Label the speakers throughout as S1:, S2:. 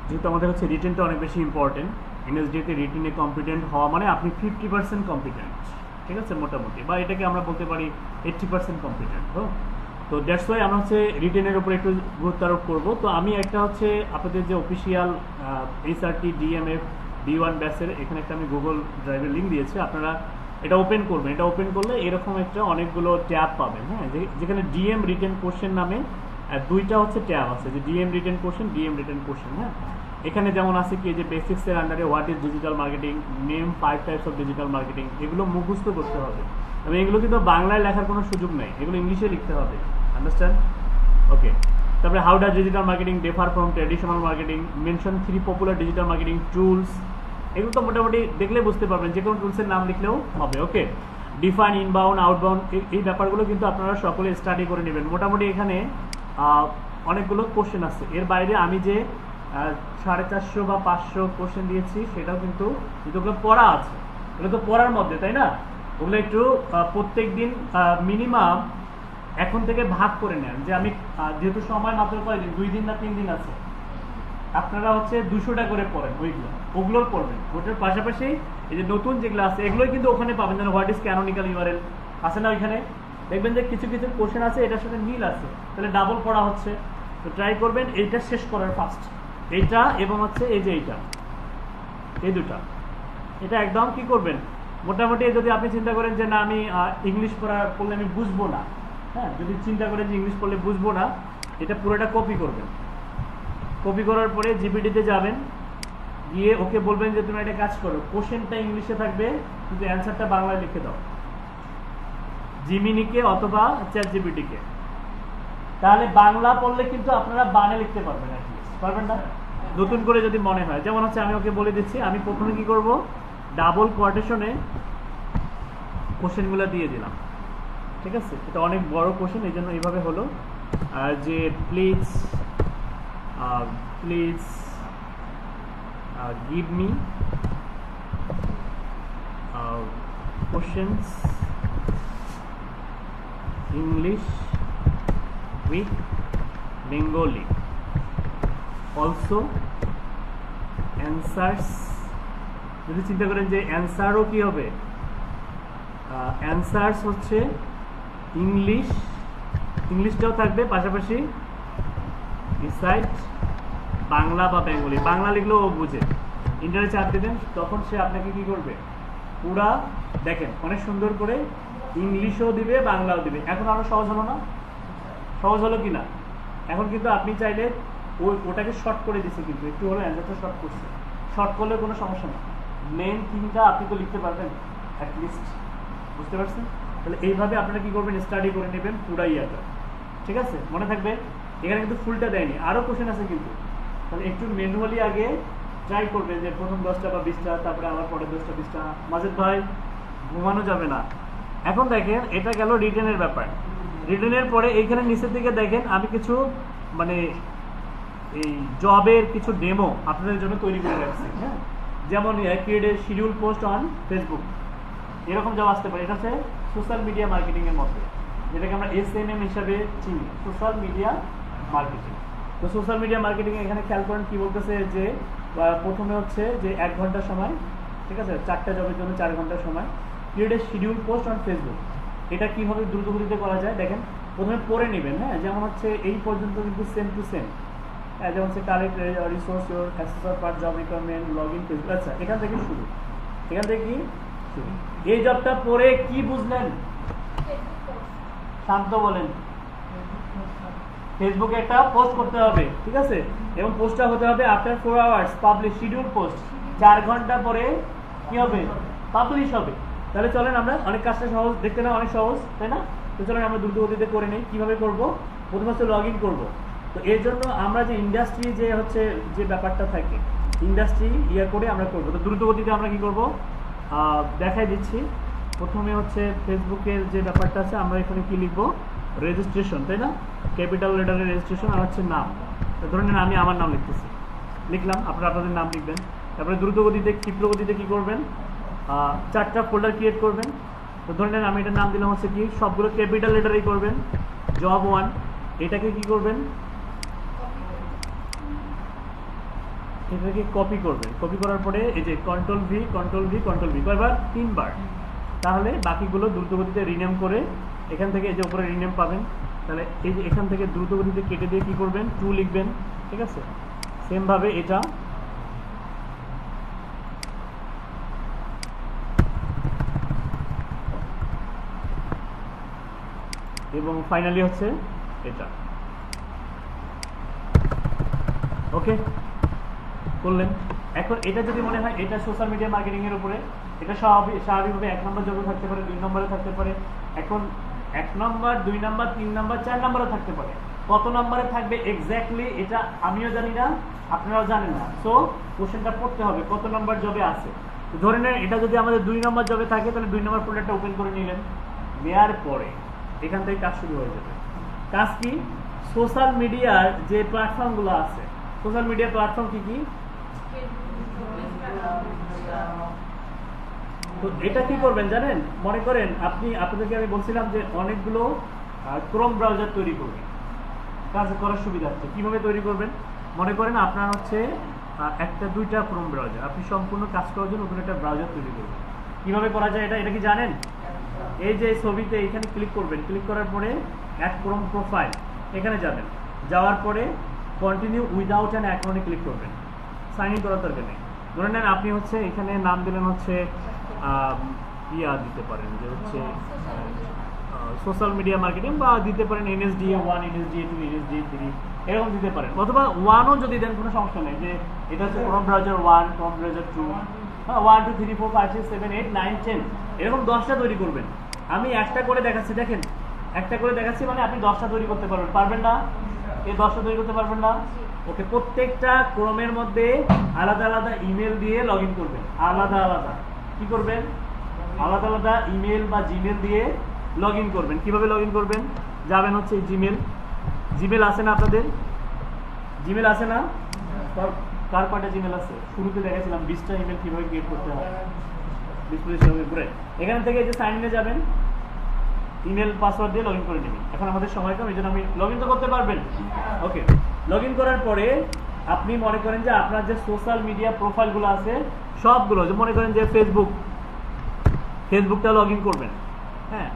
S1: যেহেতু আমাদের হচ্ছে রিটেনটা অনেক বেশি ইম্পর্টেন্ট, এনএসডিতে রিটেনে কম্পিটেন্ট হওয়া মানে আপনি 50% কম্পিটেন্ট, ঠিক আছে, মোটামুটি, বা এটাকে আমরা বলতে পারি 80% কম্পিটেন্ট। তো দ্যাটস ওয়াই আমরা হচ্ছে রিটেনের উপর একটু গুরুত্ব আরোপ করবো। তো আমি একটা হচ্ছে আপনাদের যে অফিসিয়াল এইচআরটি ডিএমএফ B1 ব্যাচের এখানে একটা আমি গুগল ড্রাইভের লিঙ্ক দিয়েছি, আপনারা এটা ওপেন করবেন। এটা ওপেন করলে এরকম একটা অনেকগুলো ট্যাব পাবেন, হ্যাঁ, যেখানে ডিএম রিটেন কোশ্চেন নামে দুইটা হচ্ছে ট্যাব আছে, যে DM written question, DM written question. হ্যাঁ, এখানে যেমন আছে কি যে বেসিক্সের আন্ডারে what is digital marketing, name 5 types of digital marketing, এগুলো মুখস্থ করতে হবে এবং এগুলো কিন্তু বাংলায় লেখার কোনো সুযোগ নেই, এগুলো ইংলিশে লিখতে হবে। আন্ডারস্ট্যান্ড? ওকে। তারপরে how does digital marketing differ from traditional marketing, mention 3 popular digital marketing tools, এগুলো তো মোটামুটি দেখলে বুঝতে পারবেন, যে কোনো টুলসের নাম লিখলেও হবে। ওকে, ডিফাইন ইনবাউন্ড আউটবাউন্ড, এই ব্যাপারগুলো কিন্তু আপনারা সকলে স্টাডি করে নেবেন। মোটামুটি এখানে অনেকগুলো কোশ্চেন আছে, এর বাইরে আমি যে 450 বা 500 কোশ্চেন দিয়েছি সেটাও কিন্তু যেগুলো পড়া আছে, এগুলো তো পড়ার মধ্যে, তাই না? ওগুলো একটু প্রত্যেক দিন মিনিমাম এখন থেকে ভাগ করে নেন, যে আমি যেহেতু সময় মাত্র কয়দিন, 2 দিন না 3 দিন আছে, আপনারা হচ্ছে 200টা করে পড়েন, ওগুলোর পড়বেন। ওটার পাশাপাশি এই যে নতুন যেগুলো আছে এগুলোই কিন্তু ওখানে পাবেন, যেন হোয়াট ইজ ক্যানোনিক্যাল ইউআরএল আছে না, ওইখানে দেখবেন যে কিছু কিছু কোশ্চেন আছে এটার সাথে মিল আছে, তাহলে ডাবল পড়া হচ্ছে। তো ট্রাই করবেন এইটা শেষ করার ফার্স্ট, এইটা এবং হচ্ছে এই যে এইটা, এই দুটা, এটা একদম কি করবেন, মোটামুটি যদি আপনি চিন্তা করেন যে না আমি ইংলিশ পড়লে আমি বুঝবো না, হ্যাঁ, যদি চিন্তা করেন যে ইংলিশ পড়লে বুঝবো না, এটা পুরোটা কপি করবেন। কপি করার পরে জিপিটিতে যাবেন, গিয়ে ওকে বলবেন যে তুমি একটা কাজ করো, কোশ্চেনটা ইংলিশে থাকবে কিন্তু অ্যান্সারটা বাংলায় লিখে দাও, জিমিনিকে অথবা চ্যাট জিপিটিকে। তাহলে বাংলা পড়লে কিন্তু আপনারা বানে লিখতে পারবেন, পারবেন না? নতুন করে যদি মনে হয়, যেমন হচ্ছে আমি ওকে বলে দিচ্ছি, আমি প্রথমে কি করব, ডাবল কোয়াটেশনে কোশ্চেনগুলো দিয়ে দিলাম, ঠিক আছে? এটা অনেক বড় কোশ্চেন, এই জন্য এইভাবে হলো, যে please give me questions English with Bengali, also answers, যদি চিন্তা করেন যে অ্যান্সারও কি হবে, অ্যান্সার্স হচ্ছে ইংলিশটাও থাকবে, পাশাপাশি রিসাইট বাংলা বা বেঙ্গলি, বাংলা লিখলেও ও বুঝে, ইন্টারনেটে চাপ দেবেন তখন সে আপনাকে কি করবে, পুরা দেখেন অনেক সুন্দর করে ইংলিশও দিবে বাংলাও দিবে। এখন আরো সহজ হলো না? সহজ হলো কি না? এখন কিন্তু আপনি চাইলে ওটাকে শর্ট করে দিচ্ছে, কিন্তু একটু হলো অ্যান্সারটা শর্ট করছে, শর্ট করলে কোনো সমস্যা না, মেন থিংটা আপনি তো লিখতে পারবেন অ্যাটলিস্ট, বুঝতে পারছেন? তাহলে এইভাবে আপনারা কি করবেন, স্টাডি করে নেবেন পুরা ইয়াটা, ঠিক আছে? মনে থাকবে এখানে কিন্তু ফুলটা দেয়নি, আরো কোশ্চেন আছে কিন্তু, তাহলে একটু ম্যানুয়ালি আগে ট্রাই করবেন যে প্রথম 10টা বা 20টা, তারপরে আবার পরে 10টা 20টা। মাজেদ ভাই ঘুমানো যাবে না। এখন দেখেন এটা গেল রিটেনের ব্যাপার। রিটেনের পরে এইখানে নিচের দিকে দেখেন আমি কিছু মানে এই জবের কিছু ডেমো আপনাদের জন্য তৈরি করে রাখছি, হ্যাঁ, যেমন create a schedule post on Facebook, এরকম জব আসতে পারে। এটা হচ্ছে সোশ্যাল মিডিয়া মার্কেটিং এর মধ্যে, যেটাকে আমরা SMM হিসাবে চিনি, সোশ্যাল মিডিয়া মার্কেটিং। তো সোশ্যাল মিডিয়া মার্কেটিং এখানে খেয়াল করেন কি বলতেছে, যে প্রথমে হচ্ছে যে 1 ঘন্টা সময়, ঠিক আছে, 4টা জবের জন্য 4 ঘন্টা সময়, create a schedule post on Facebook. এটা কিভাবে দ্রুতগতিতে করা যায় দেখেন, প্রথমে পড়ে নেবেন, হ্যাঁ, যেমন হচ্ছে এই পর্যন্ত কিন্তু সেম টু সেম, যেমন হচ্ছে collect resource your assessor per job requirement, log in Facebook, আচ্ছা এখান থেকে শুরু, এখান থেকে কি শুরু। এই জবটা পড়ে কি বুঝলেন? শান্ত বলেন। ফেসবুকে একটা পোস্ট করতে হবে, ঠিক আছে, এবং পোস্টটা হতে হবে after 4 hours publish, schedule post, 4 ঘন্টা পরে কি হবে, পাবলিশ হবে। তাহলে চলেন আমরা, অনেক কাজটা সহজ দেখতে না, অনেক সহজ তাই না? তো চলেন আমরা দ্রুতগতিতে করে নেই। কিভাবে করব? প্রথমে হচ্ছে লগ ইন করবো। তো এর জন্য আমরা যে ইন্ডাস্ট্রি যে হচ্ছে যে ব্যাপারটা থাকে, ইন্ডাস্ট্রি করে আমরা করবো। তো দ্রুতগতিতে আমরা কি করব দেখাই দিচ্ছি। প্রথমে হচ্ছে ফেসবুকের যে ব্যাপারটা আছে, আমরা এখানে কি লিখবো, রেজিস্ট্রেশন, তাই না? ক্যাপিটাল লেটারে রেজিস্ট্রেশন, আর হচ্ছে নাম। ধরে নেন আমি আমার নাম লিখতেছি, লিখলাম, আপনারা আপনাদের নাম লিখবেন। তারপরে দ্রুতগতিতে ক্ষিপ্রগতিতে কি করবেন, 4টা ফোল্ডার ক্রিয়েট করবেন। তো ধরে নেন আমি এটার নাম দিলাম হচ্ছে কি, সবগুলো ক্যাপিটাল লেটারেই করবেন, জব 1। এটাকে কি করবেন, এটাকে কপি করবেন, কপি করার পরে এই যে control V control V control V কয়বার, 3 বার। তাহলে বাকিগুলো দ্রুতগতিতে রিনেম করে এখান থেকে এই যে উপরে রিনেম পাবেন, তাহলে এই যে এখান থেকে দ্রুতগতিতে কেটে দিয়ে কি করবেন, 2 লিখবেন, ঠিক আছে। সেম ভাবে এটা এবং ফাইনালি হচ্ছে এটা। ওকে করলেন। এখন এটা যদি মনে হয় এটা সোশ্যাল মিডিয়া মার্কেটিং এর উপরে, এটা স্বাভাবিকভাবে 1 নম্বর জবে থাকতে পারে, 2 নম্বরে থাকতে পারে। এখন 1 নম্বর, 2 নম্বর, 3 নম্বর, 4 নম্বরে থাকতে পারে। কত নম্বরে থাকবে এক্স্যাক্টলি এটা আমিও জানি না, আপনারাও জানেন না। সো কোশ্চেনটা পড়তে হবে কত নম্বর জবে আছে। ধরে নেন এটা যদি আমাদের 2 নম্বর জবে থাকে, তাহলে 2 নম্বর ফোল্ডারটা ওপেন করে নিলেন, নেওয়ার পরে এখান থেকে কাজ শুরু হয়ে যাবে। কাজ কি, সোশ্যাল মিডিয়ার যে প্ল্যাটফর্মগুলো আছে, সোশ্যাল মিডিয়া প্ল্যাটফর্ম কি কি, তো এটা কি করবেন জানেন, মনে করেন আপনাদেরকে আমি বলছিলাম যে অনেকগুলো ক্রোম ব্রাউজার তৈরি করবেন কাজ করার সুবিধার্থে। কিভাবে তৈরি করবেন, মনে করেন আপনার হচ্ছে একটা 2টা ক্রোম ব্রাউজার, আপনি সম্পূর্ণ কাজ করার জন্য নতুন একটা ব্রাউজার তৈরি করবেন। কিভাবে করা যায় এটা কি জানেন, এই যে ছবিতে এখানে ক্লিক করবেন, ক্লিক করার পরে অ্যাড ক্রোম প্রোফাইল এখানে যাবেন, যাওয়ার পরে কন্টিনিউ উইদাউট অ্যান অ্যাকাউন্টে ক্লিক করবেন। সাইন ইন করার দরকার নেই। ধরে নেন আপনি হচ্ছে এখানে নাম দিলেন হচ্ছে দিতে পারেন যে হচ্ছে সোশ্যাল মিডিয়া মার্কেটিং, বা দিতে পারেন NSDA 1, NSDA 2, NSDA 3 এরকম দিতে পারেন, অথবা 1ও যদি দেন কোনো সমস্যা নেই, যে এটা হচ্ছে ক্রোম ব্রাউজার 1, ক্রোম ব্রাউজার 2, 1 2 3 4 5 6 7 8 9 10 এরকম 10টা তৈরি করবেন। আমি একটা করে দেখাচ্ছি, দেখেন একটা করে দেখাচ্ছি, মানে আপনি 10টা তৈরি করতে পারবেন না? এই 10টা তৈরি করতে পারবেন না? ওকে, প্রত্যেকটা ক্রোমের মধ্যে আলাদা আলাদা ইমেল দিয়ে লগ ইন করবেন। আলাদা আলাদা কি করবেন, আলাদা আলাদা ইমেল বা জিমেল দিয়ে লগ ইন করবেন। কিভাবে লগ ইন করবেন, যাবেন হচ্ছে জিমেল আছে না আপনাদের, জিমেল আছে না, কার কয়টা জিমেল আছে, শুরুতে দেখেছিলাম 20টা ইমেল কিভাবে ক্রিয়েট করতে হয়, 20 করে। এখান থেকে যে সাইন ইনে যাবেন, ইমেল পাসওয়ার্ড দিয়ে লগ ইন করে নেবেন। এখন আমাদের সময় কম, এই জন্য আমি লগ ইন তো করতে পারবেন। ওকে, লগ ইন করার পরে আপনি মনে করেন যে আপনার যে সোশ্যাল মিডিয়া প্রোফাইলগুলো আছে সবগুলো, যে মনে করেন যে ফেসবুকটা লগ ইন করবেন। হ্যাঁ,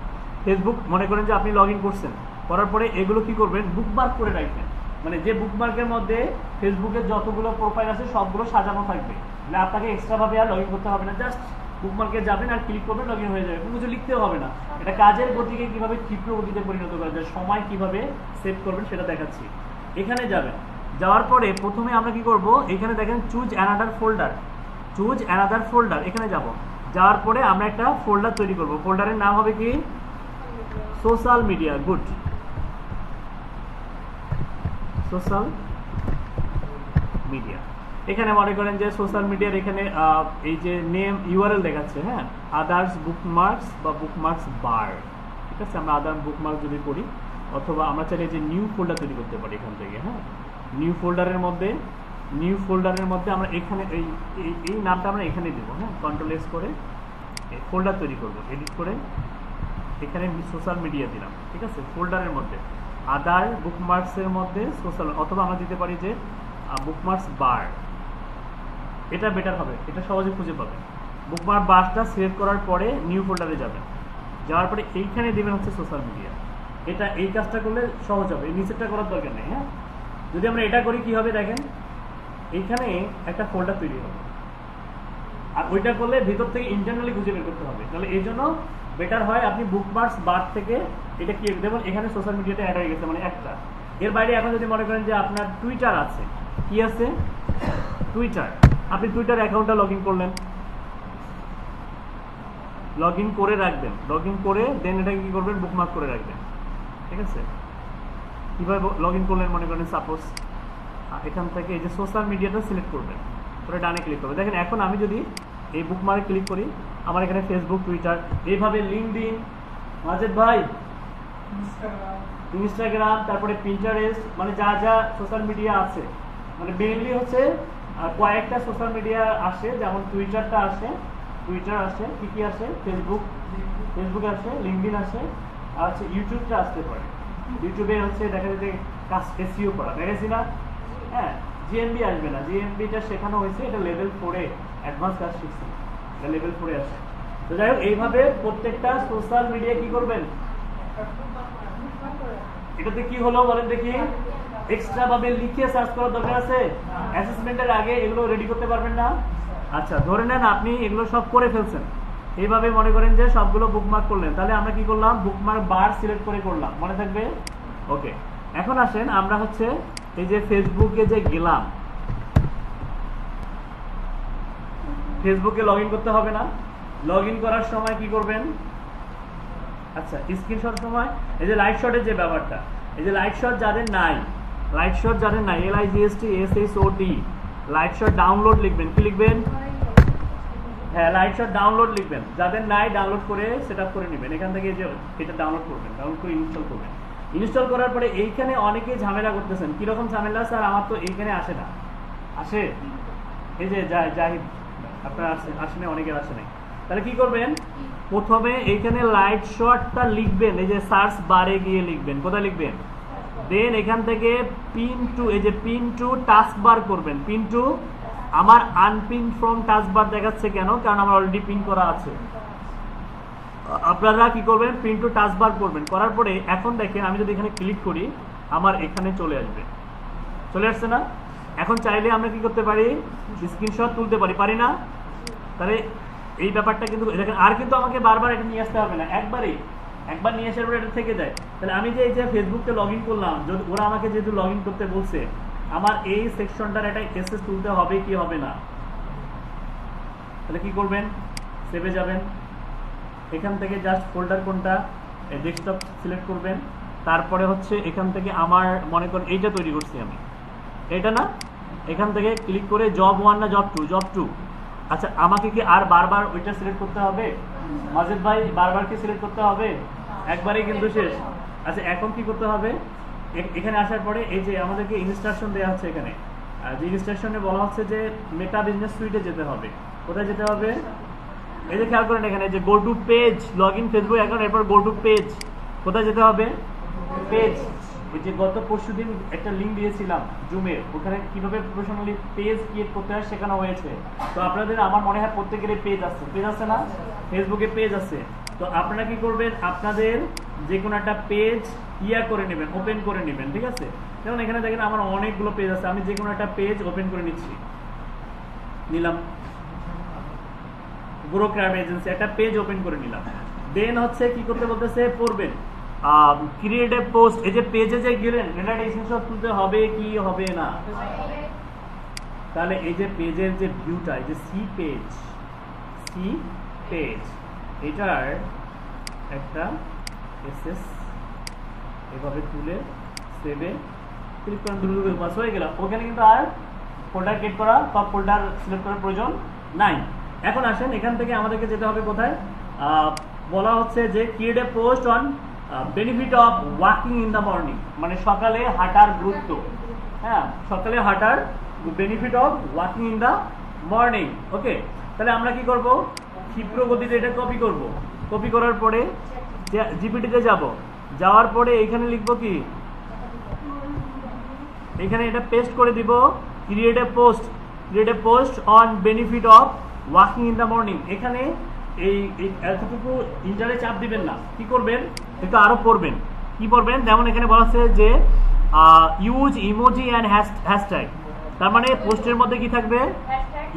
S1: ফেসবুক মনে করেন যে আপনি লগ ইন করছেন, করার পরে এগুলো কি করবেন, বুকমার্ক করে রাখবেন। মানে যে বুকমার্কের মধ্যে ফেসবুকের যতগুলো প্রোফাইল আছে সবগুলো সাজানো থাকবে, মানে আপনাকে এক্সট্রাভাবে আর লগ ইন করতে হবে না, জাস্ট বুকমার্কে যাবেন আর ক্লিক করবেন, লগ ইন হয়ে যাবে, কোনো কিছু লিখতেও হবে না। এটা কাজের গতিকে কিভাবে ক্ষিপ্র গতিতে পরিণত করা যায়, সময় কিভাবে সেভ করবেন সেটা দেখাচ্ছি। এখানে যাবেন, যাওয়ার পরে প্রথমে আমরা কি করব, এখানে দেখেন চুজ অ্যানাদার ফোল্ডার, এখানে যাব, যাওয়ার পরে আমরা একটা ফোল্ডার তৈরি করব। ফোল্ডারের নাম হবে কি, social media. Good, social media. এখানে মনে করেন যে সোশ্যাল মিডিয়ার এখানে এই যে নেম ইউআরএল দেখাচ্ছে, হ্যাঁ, আদার্স বুকমার্কস বা বুকমার্কস বার, ঠিক আছে। আমরা আদার বুকমার্ক যদি করি, অথবা আমরা চাইলে যে নিউ ফোল্ডার তৈরি করতে পারি এখান থেকে। হ্যাঁ, নিউ ফোল্ডারের মধ্যে আমরা এখানে এই নামটা আমরা এখানে দেবো। হ্যাঁ, কন্ট্রোল এস করে ফোল্ডার তৈরি করব, এডিট করে এখানে সোশ্যাল মিডিয়া দিলাম, ঠিক আছে। ফোল্ডারের মধ্যে আদার বুকমার্কসের মধ্যে সোশ্যাল, অথবা আমরা দিতে পারি যে বুকমার্কস বার, এটা বেটার হবে, এটা সহজে খুঁজে পাবেন। বুকমার্ক বারটা সেভ করার পরে নিউ ফোল্ডারে যাবেন, যাওয়ার পরে এইখানে দেবেন হচ্ছে সোশ্যাল মিডিয়া। এটা এই কাজটা করলে সহজ হবে, এই নিচেরটা করার দরকার নেই। হ্যাঁ, যদি আমরা এটা করি কি হবে দেখেন, এইখানে একটা ফোল্ডার তৈরি হবে, আর ওইটা করলে ভিতর থেকে ইন্টারনালি খুঁজে বের করতে হবে। তাহলে এই জন্য বেটার হয় আপনি বুকমার্কস বার থেকে এটা কি দেবেন, এখানে সোশ্যাল মিডিয়াটা অ্যাড হয়ে গেছে, মানে একটা। এর বাইরে এখন যদি মনে করেন যে আপনার টুইটার আছে, কি আছে, টুইটার, আপনি টুইটার অ্যাকাউন্টটা লগ ইন করলেন, লগ ইন করে রাখবেন, লগ ইন করে দেন এটাকে কি করবেন, বুকমার্ক করে রাখবেন, ঠিক আছে। কীভাবে লগ ইন করলেন, মনে করেন সাপোজ এখান থেকে এই যে সোশ্যাল মিডিয়াটা সিলেক্ট করবেন, করে ডানে ক্লিক করবেন। দেখেন এখন আমি যদি এই বুকমার্কে ক্লিক করি, আমার এখানে ফেসবুক, টুইটার, এইভাবে লিঙ্কডইন, মাজেদ ভাই, ইনস্টাগ্রাম, তারপরে পিন্টারেস্ট, মানে যা যা সোশ্যাল মিডিয়া আছে, মানে মেইনলি হচ্ছে কয়েকটা সোশ্যাল মিডিয়া আসে, যেমন টুইটারটা আসে, টুইটার আসে, কি আসে, ফেসবুক আসে, লিঙ্কডইন আসে, আর হচ্ছে ইউটিউবটা আসতে পারে। ইউটিউবে হচ্ছে দেখা যায় যে কাজ এসইও করা, দেখেছি না, হ্যাঁ, জিএমবি আসবে না, জিএমবিটা শেখানো হয়েছে, এটা লেভেল 4 এ অ্যাডভান্স ক্লাস শিখছি, এটা লেভেল 4 এ আসে। তো যাই হোক এইভাবে প্রত্যেকটা সোশ্যাল মিডিয়া কি করবেন, এটাতে কি হলো বলেন দেখি, এক্সট্রা ভাবে লিখে সার্চ করার দরকার আছে? অ্যাসেসমেন্টের আগে এগুলো রেডি করতে পারবেন না? আচ্ছা ধরে নেন আপনি এগুলো সব করে ফেলছেন, এইভাবে মনে করেন যে সবগুলো বুকমার্ক করলেন, তাহলে আমরা কি করলাম, বুকমার্ক বার সিলেক্ট করে করলাম, মনে থাকবে? ওকে, এখন আসেন আমরা হচ্ছে এই যে ফেসবুকে যে গেলাম, ফেসবুকে লগ ইন করতে হবে না? লগ ইন করার সময় কি করবেন, আচ্ছা স্ক্রিনশট সময় এই যে লাইট শটের যে ব্যাপারটা, এই যে লাইট শট যাদের নাই, লাইট শট যাদের নাই, LIGHT লাইট শট ডাউনলোড লিখবেন, কি লিখবেন? হ্যাঁ লাইট শট ডাউনলোড লিখবেন, যাদের নাই ডাউনলোড করে সেটআপ করে নেবেন, এখান থেকে যে এটা ডাউনলোড করবেন, ডাউনলোড করে ইনস্টল করবেন। ইনস্টল করার পরে এইখানে অনেকেই ঝামেলা করতেছেন, কিরকম ঝামেলা স্যার, আমার তো এইখানে আসে না, আসে এই যে জাহিদ আপনার আসে না, অনেকের আসে নাই, তাহলে কি করবেন, প্রথমে এইখানে লাইট শটটা লিখবেন, এই যে সার্চ বারে গিয়ে লিখবেন, কোথায় লিখবেন, দেন এখান থেকে পিন টু, এই যে পিন টু টাস্ক বার করবেন, পিন টু, আমার আনপিন ফ্রম টাস্ক বার দেখাচ্ছে কেন, কারণ আমার অলরেডি পিন করা আছে, আপনারা কি করবেন, পিন টু টাস্ক বার করবেন, করার পরে এখন দেখেন আমি যদি এখানে ক্লিক করি আমার এখানে চলে আসবে, চলে আসছে না? এখন চাইলে আমরা কি করতে পারি, স্ক্রিনশট তুলতে পারি, পারি না? তাহলে এই ব্যাপারটা কিন্তু দেখেন, আর কিন্তু আমাকে বারবার এটা নিয়ে আসতে হবে না, একবার নিয়ে আসার পরে এটা থেকে যায়। তাহলে আমি যে এই যে ফেসবুকে লগ ইন করলাম, যদি ওরা আমাকে যেহেতু লগ ইন করতে বলছে, আমার এই সেকশনটার একটা এসএস তুলতে হবে কি হবে না? তাহলে কি করবেন, সেভে যাবেন, এখান থেকে জাস্ট ফোল্ডার কোনটা, ডেস্কটপ সিলেক্ট করবেন, তারপরে হচ্ছে এখান থেকে আমার মনে করেন এইটা তৈরি করছি আমি, এটা না, এখান থেকে ক্লিক করে জব 1 না জব 2, জব 2। আচ্ছা আমাকে কি আর বারবার ওইটা সিলেক্ট করতে হবে? মাজেদ ভাই বারবার কি সিলেক্ট করতে হবে? একবারেই কিন্তু শেষ। আচ্ছা এখন কি করতে হবে, এখানে আসার পরে এই যে আমাদেরকে ইনস্ট্রাকশন দেওয়া হচ্ছে, এখানে যে ইনস্ট্রাকশনে বলা হচ্ছে যে মেটা বিজনেস সুইটে যেতে হবে, কোথায় যেতে হবে, এই যে খেয়াল করেন এখানে যে go to page, log in Facebook account, এরপর গো টু পেজ, কোথায় যেতে হবে, পেজ। ওই যে গত পরশুদিন একটা লিঙ্ক দিয়েছিলাম জুমের, ওখানে কিভাবে প্রফেশনালি পেজ ক্রিয়েট করতে হয় শেখানো হয়েছে। তো আপনাদের আমার মনে হয় প্রত্যেকেরই পেজ আছে, পেজ আছে না, ফেসবুকে পেজ আছে। তো আপনারা কি করবেন, আপনাদের যে কোনো একটা পেজ করে নেবেন, ওপেন করে নেবেন, ঠিক আছে? যেমন এখানে দেখেন আমার অনেকগুলো পেজ আছে, আমি যে কোনো একটা পেজ ওপেন করে নিচ্ছি, নিলাম, গ্রো ক্রাইম এজেন্সি একটা পেজ ওপেন করে নিলাম। দেন হচ্ছে কি করতে বলতেছে, পড়বেন ক্রিয়েট এ পোস্ট, এই যে পেজে যে গেলেন এটা স্ক্রিনশট তুলতে হবে কি হবে না? তাহলে এই যে পেজের যে ভিউটা, এই যে সি পেজ, এটার একটা এসএস এভাবে তুলে সেভে ক্লিক করেন, দ্রুত পাস হয়ে গেল। ওখানে কিন্তু আর ফোল্ডার ক্রিয়েট করা বা ফোল্ডার সিলেক্ট করার প্রয়োজন নাই। এখন আসেন এখান থেকে আমাদেরকে যেতে হবে কোথায়, বলা হচ্ছে যে create a post on benefit of walking in the morning, মানে সকালে হাঁটার গুরুত্ব, হ্যাঁ সকালে হাঁটার benefit of walking in the morning. Okay, তাহলে আমরা কি করব, ক্ষিপ্র গতিতে এটা কপি করব, কপি করার পরে জিপিটিতে যাব, যাওয়ার পরে এখানে লিখবো কি, এখানে এটা পেস্ট করে দিব, create a post on benefit of walking in the morning. এখানে এই এতটুকু ইন্টারে চাপ দিবেন না, কি করবেন একটু আরো পড়বেন, কি পড়বেন, যেমন এখানে বলা আছে যে ইউজ ইমোজি অ্যান্ড হ্যাশট্যাগ, তার মানে পোস্টের মধ্যে কি থাকবে,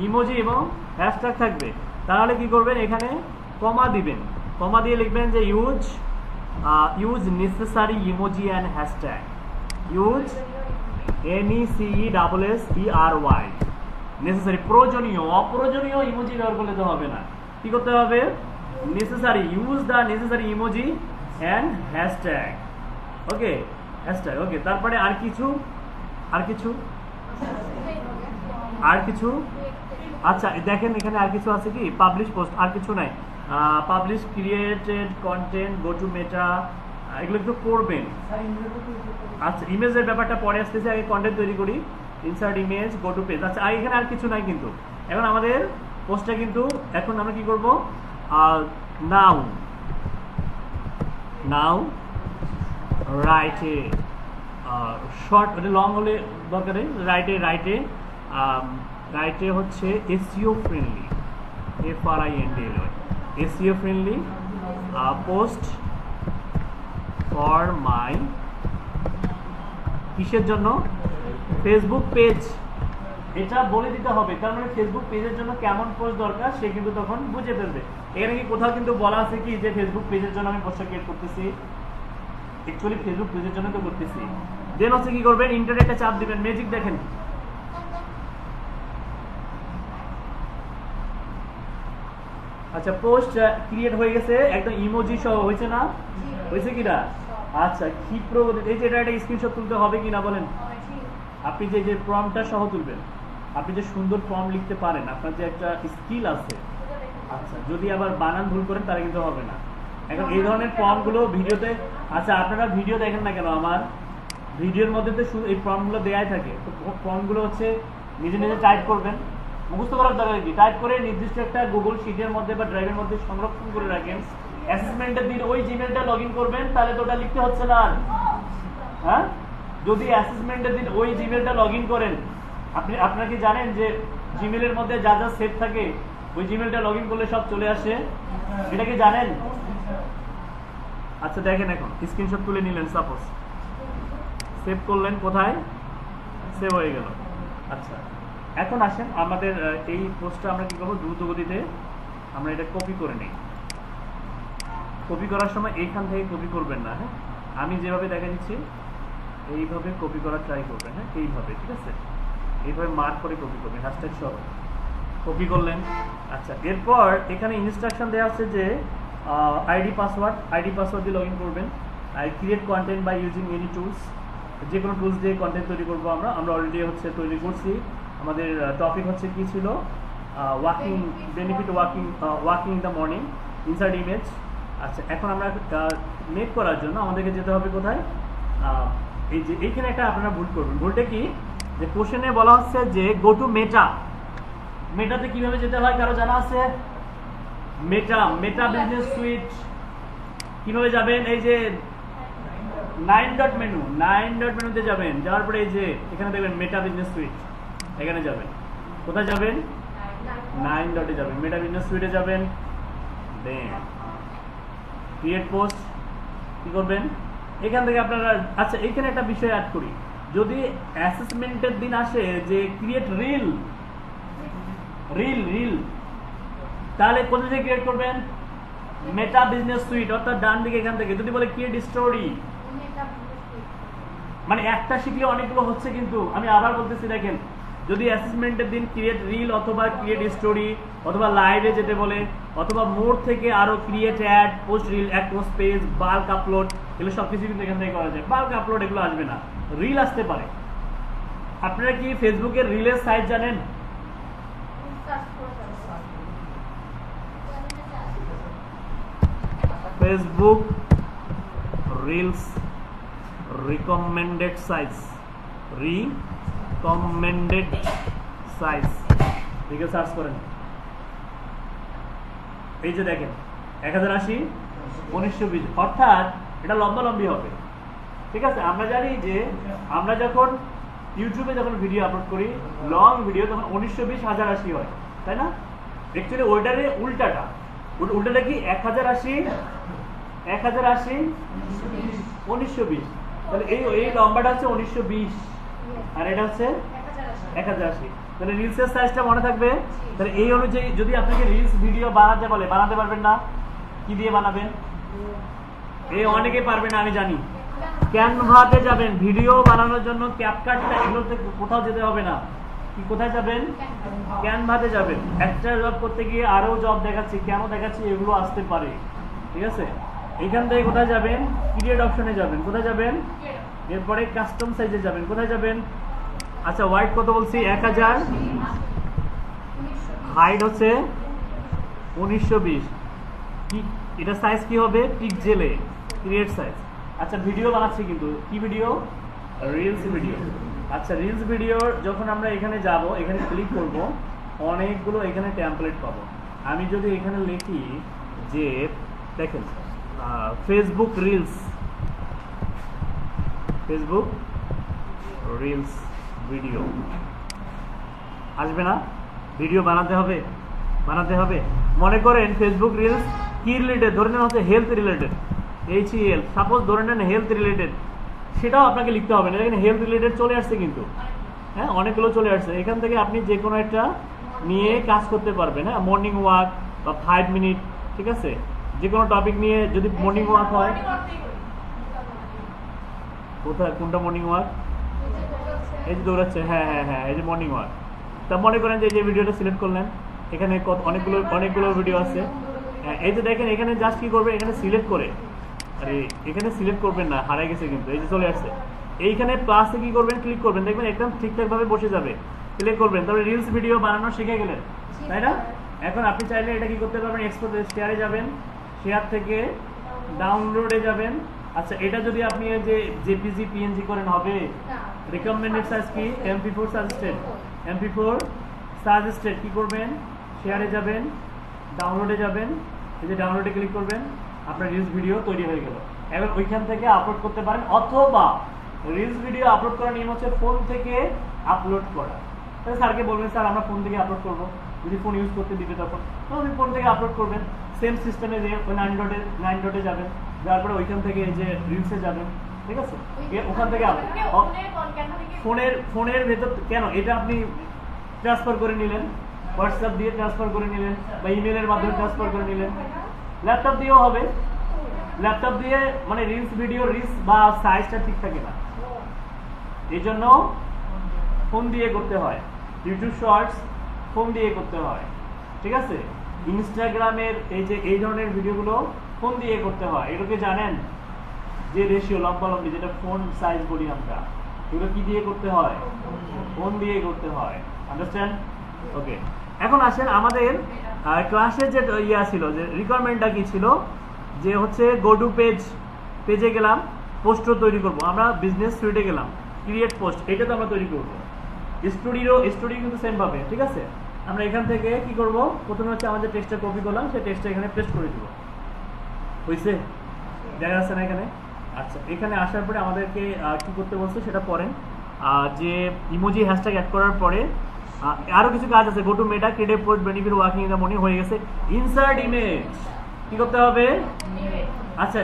S1: ইমোজি এবং হ্যাশট্যাগ থাকবে। তাহলে কি করবেন, এখানে কমা দিবেন, কমা দিয়ে লিখবেন যে use necessary emoji and hashtag, use NECESSERY, necessary, প্রয়োজনীয়, অপ্রয়োজনীয় ইমোজি ব্যবহার করলে তো হবে না, কি করতে হবে, necessary, use the necessary emoji and hashtag. Okay, hashtag. Okay, তারপরে আর কিছু আচ্ছা দেখেন এখানে আর কিছু আছে কি, পাবলিশ পোস্ট, আর কিছু নাই, publish created content, go to Meta, এগুলো একটু করবেন। আচ্ছা ইমেজের ব্যাপারটা পরে আসতেছে, আগে কন্টেন্ট তৈরি করি, insert image, go to page. আচ্ছা এখানে আর কিছু নাই, কিন্তু এখন আমাদের পোস্টটা কিন্তু এখন আমরা কি করব, নাও রাইট এ শর্ট ওটা লং হলে দরকার নেই, রাইটে হচ্ছে SEO friendly, FRIENDLY, SEO friendly post for my কিসের জন্য, ফেসবুক পেজ। এটা বলে দিতে হবে, কারণ ফেসবুক পেজের জন্য কেমন পোস্ট দরকার সে কিন্তু তখন বুঝে ফেলবে। এখানে কি কোথাও কিন্তু বলা আছে কি যে ফেসবুক পেজের জন্য আমি পোস্টটা ক্রিয়েট করতেছি, অ্যাকচুয়ালি ফেসবুক পেজের জন্য তো করতেছি। দেন হচ্ছে কি করবেন, ইন্টারনেটে চাপ দিবেন, ম্যাজিক দেখেন, আচ্ছা পোস্ট ক্রিয়েট হয়ে গেছে, একদম ইমোজি সহ হয়েছে না, হয়েছে কিনা? আচ্ছা ক্ষিপ্র গতিতে, এই যে এটা একটা স্ক্রিনশট তুলতে হবে কিনা বলেন, আপনি যে প্রম্পটটা সহ তুলবেন, আপনি যে সুন্দর প্রম্পট লিখতে পারেন, আপনার যে একটা স্কিল আছে, আচ্ছা যদি আবার বানান ভুল করেন তাহলে কিন্তু হবে না। এখন এই ধরনের প্রম্পটগুলো ভিডিওতে, আচ্ছা আপনারা ভিডিও দেখেন না কেন, আমার ভিডিওর মধ্যে তো এই প্রম্পটগুলো দেয়াই থাকে, তো প্রম্পটগুলো হচ্ছে নিজে নিজে টাইপ করবেন, মুখস্থ করার দরকার কি, টাইপ করে নির্দিষ্ট একটা গুগল শিটের মধ্যে বা ড্রাইভের মধ্যে সংরক্ষণ করে রাখেন, অ্যাসেসমেন্টের দিন ওই জিমেলটা লগ ইন করবেন, তাহলে তো ওটা লিখতে হচ্ছে না। হ্যাঁ, যদি অ্যাসেসমেন্টের দিন ওই জিমেলটা লগ ইন করেন, আপনারা কি জানেন যে জিমেলের মধ্যে যা যা সেভ থাকে ওই জিমেলটা লগ ইন করলে সব চলে আসে, এটা কি জানেন? আচ্ছা দেখেন, এখন স্ক্রিনশট তুলে নিলেন, সাপোজ সেভ করলেন, কোথায় সেভ হয়ে গেল। আচ্ছা এখন আসেন আমাদের এই পোস্টটা আমরা কি করবো, দ্রুত গতিতে আমরা এটা কপি করে নিই। কপি করার সময় এইখান থেকে কপি করবেন না, হ্যাঁ আমি যেভাবে দেখা দিচ্ছি এইভাবে কপি করার ট্রাই করবেন, হ্যাঁ এইভাবে, ঠিক আছে, এইভাবে মার্ক করে কপি করবেন, হ্যাশট্যাগ সহ কপি করলেন। আচ্ছা এরপর এখানে ইনস্ট্রাকশন দেওয়া আছে যে আইডি পাসওয়ার্ড দিয়ে লগ ইন করবেন, create content by using any tools, যে কোনো টুলস দিয়ে কন্টেন্ট তৈরি করবো আমরা অলরেডি হচ্ছে তৈরি করছি। আমাদের টপিক হচ্ছে কি ছিল, walking benefit, walking in the morning, insert image. আচ্ছা এখন আমরা মেক করার জন্য আমাদেরকে যেতে হবে কোথায়, এই যে এইখানে একটা আপনারা ভুল করবেন, ভুলটা কি যে কোশ্চেনে বলা হচ্ছে যে গো টু মেটাতে কিভাবে যেতে হয় কারো জানা আছে? মেটা বিজনেস সুইট কিভাবে যাবেন, এই যে 9 ডট মেনুতে যাবেন, যাওয়ার পরে এই যে এখানে দেখবেন মেটা বিজনেস সুইট, এখানে যাবেন, কোথায় যাবেন, 9 ডটে যাবেন, মেটা বিজনেস সুইটে যাবেন, দেন ক্রিয়েট পোস্ট কি করবেন এখান থেকে আপনারা। আচ্ছা এখানে একটা বিষয় অ্যাড করি, যদি অ্যাসেসমেন্টের দিন আসে যে ক্রিয়েট রিল, তাহলে কোথা থেকে ক্রিয়েট করবেন, মেটা বিজনেস সুইট, অর্থাৎ ডান দিকে এখান থেকে। যদি বলে ক্রিয়েট স্টোরি, মানে একটা শিখলে অনেকগুলো হচ্ছে, কিন্তু আমি আবার বলতেছি দেখেন, যদি অ্যাসেসমেন্টের দিন ক্রিয়েট রিল অথবা ক্রিয়েট স্টোরি অথবা লাইভে যেতে বলে, অথবা মোর থেকে আরো create ad, post reel, ad post page, bulk upload, এগুলো সবকিছু কিন্তু এখান থেকে করা যায়। বাল্ক আপলোড এগুলো আসবে না, রিল আসতে পারে। আপনারা কি ফেসবুকের রিলের সাইজ জানেন? ফেসবুক রিলস রিকমেন্ডেড সাইজ, ঠিক আছে, সার্চ করেন, এই যে দেখেন 1080 1920, অর্থাৎ এটা লম্বালম্বি হবে, ঠিক আছে। আমরা জানি যে আমরা যখন ইউটিউবে যখন ভিডিও আপলোড করি লং ভিডিও, তখন 1920 1080 হয়, তাই না? অ্যাকচুয়ালি ওইটারে উল্টাটা কি 1080 1920, তাহলে এই লম্বাটা হচ্ছে 1920 আর এটা হচ্ছে 1080, তাহলে রিলসের সাইজটা মনে থাকবে। তাহলে এই অনুযায়ী যদি আপনাকে রিলস ভিডিও বানাতে বলে, বানাতে পারবেন না, কি দিয়ে বানাবেন? এই অনেকে পারবে না আমি জানি, ক্যানভাতে যাবেন ভিডিও বানানোর জন্য, ক্যাপকাটটা, এগুলোতে কোথাও যেতে হবে না, কি কোথায় যাবেন, ক্যানভাতে যাবেন। একটা জব করতে গিয়ে আরো জব দেখাচ্ছি, কেন দেখাচ্ছি, এগুলো আসতে পারে, ঠিক আছে। এখান থেকে কোথায় যাবেন, ক্রিয়েট অপশনে যাবেন, কোথায় যাবেন, এরপরে কাস্টম সাইজে যাবেন, কোথায় যাবেন, আচ্ছা ওয়াইড কত বলছি, 1000, হাইট হচ্ছে 1920, কি এটা সাইজ কি হবে, পিক্সেলে, ক্রিয়েট সাইজ। আচ্ছা ভিডিও বানাচ্ছি, কিন্তু কি ভিডিও, রিলস ভিডিও। আচ্ছা রিলস ভিডিও যখন আমরা এখানে যাব, এখানে ক্লিক করব, অনেকগুলো এখানে টেমপ্লেট পাবো। আমি যদি এখানে লিখি যে দেখেন ফেসবুক রিলস ভিডিও আসবে না? ভিডিও বানাতে হবে। মনে করেন ফেসবুক রিলস কি রিলেটেড, ধরে নেন হচ্ছে হেলথ রিলেটেড, HEL, সাপোজ ধরে নেন হেলথ রিলেটেড, সেটাও আপনাকে লিখতে হবে না। এখানে হেলথ রিলেটেড চলে আসছে কিন্তু, হ্যাঁ অনেকগুলো চলে আসছে। এখান থেকে আপনি যে কোনো একটা নিয়ে কাজ করতে পারবেন। হ্যাঁ, মর্নিং ওয়াক বা 5 মিনিট, ঠিক আছে, যে কোনো টপিক নিয়ে যদি মর্নিং ওয়াক হয়। কোথায়, কোনটা মর্নিং ওয়াক? এই যে দৌড়াচ্ছে, হ্যাঁ, এই যে মর্নিং ওয়াক। তা মনে করেন যে ভিডিওটা সিলেক্ট করলেন, এখানে অনেকগুলো ভিডিও আছে। হ্যাঁ, এই যে দেখেন এখানে জাস্ট কি করবেন, এখানে সিলেক্ট করে, আরে এখানে সিলেক্ট করবেন না, হারাই গেছে কিন্তু, এই যে চলে আসছে। এইখানে প্লাসে কি করবেন, ক্লিক করবেন, দেখবেন একদম ঠিকঠাক ভাবে বসে যাবে। ক্লিক করবেন, তারপরে রিলস ভিডিও বানানো শিখে গেলেন, তাই না? এখন আপনি চাইলে এটা কি করতে পারবেন, এক্সপোর্ট শেয়ারে যাবেন, শেয়ার থেকে ডাউনলোডে যাবেন। আচ্ছা, এটা যদি আপনি যে জেপিজি পিএনজি করেন হবে। রিকমেন্ডেড সাইজ কি, MP4 সাজেস্টেড কি করবেন, শেয়ারে যাবেন, ডাউনলোডে যাবেন, এই যে ডাউনলোডে ক্লিক করবেন, আপনার রিলস ভিডিও তৈরি হয়ে গেল। এবার ওইখান থেকে আপলোড করতে পারেন, অথবা রিলস ভিডিও আপলোড করার নিয়ম হচ্ছে ফোন থেকে আপলোড করা। তাহলে স্যারকে বলবেন, স্যার আমরা ফোন থেকে আপলোড করবো, যদি ফোন ইউজ করতে দিবে তখন তো আপনি ফোন থেকে আপলোড করবেন। সেম সিস্টেমে যে ওই 9 ডটে যাবেন, যাওয়ার পরে ওইখান থেকে এই যে রিলসে যাবেন, ঠিক আছে, ওখান থেকে ফোনের ভেতর কেন, এটা আপনি ট্রান্সফার করে নিলেন, হোয়াটসঅ্যাপ দিয়ে ট্রান্সফার করে নিলেন, বা ইমেলের মাধ্যমে ট্রান্সফার করে নিলেন, ল্যাপটপ দিয়েও হবে। ল্যাপটপ দিয়ে মানে রিলস ভিডিও রিলস বা সাইজটা ঠিক থাকে না, এই জন্য ফোন দিয়ে করতে হয়। ইউটিউব শর্টস ফোন দিয়ে করতে হয়, ঠিক আছে। ইনস্টাগ্রামের এই ধরনের ভিডিওগুলো ফোন দিয়ে করতে হয়। এটাকে জানেন যে রেশিও লম্বালম্বি, যেটা ফোন সাইজ বলি আমরা, এগুলো কি দিয়ে করতে হয়, ফোন দিয়ে করতে হয়। আন্ডারস্ট্যান্ড? ওকে, এখন আসেন আমাদের ক্লাসে যে ইয়া ছিল, যে রিকোয়ারমেন্টটা কি ছিল, যে হচ্ছে গো টু পেজে গেলাম, পোস্টও তৈরি করব। আমরা বিজনেস সুইটে গেলাম, ক্রিয়েট পোস্ট, এটা তো আমরা তৈরি করব। স্টুডিও কিন্তু সেম ভাবে, ঠিক আছে। আমরা এখান থেকে কি করব, প্রথমে হচ্ছে আমাদের টেক্সটটা কপি করলাম, সেই টেক্সটটা এখানে পেস্ট করে দিব। হইছে? দেখা যাচ্ছে না এখানে? আচ্ছা, এখানে আসার পরে আমাদেরকে কি করতে বলছে সেটা পড়েন। যে ইমোজি হ্যাশট্যাগ অ্যাড করার পরে আরো কিছু কাজ আছে। গো to meta, create post, benefit, working in the morning হয়ে গেছে। ইনসার্ট ইমেজ কি করতে হবে? আচ্ছা,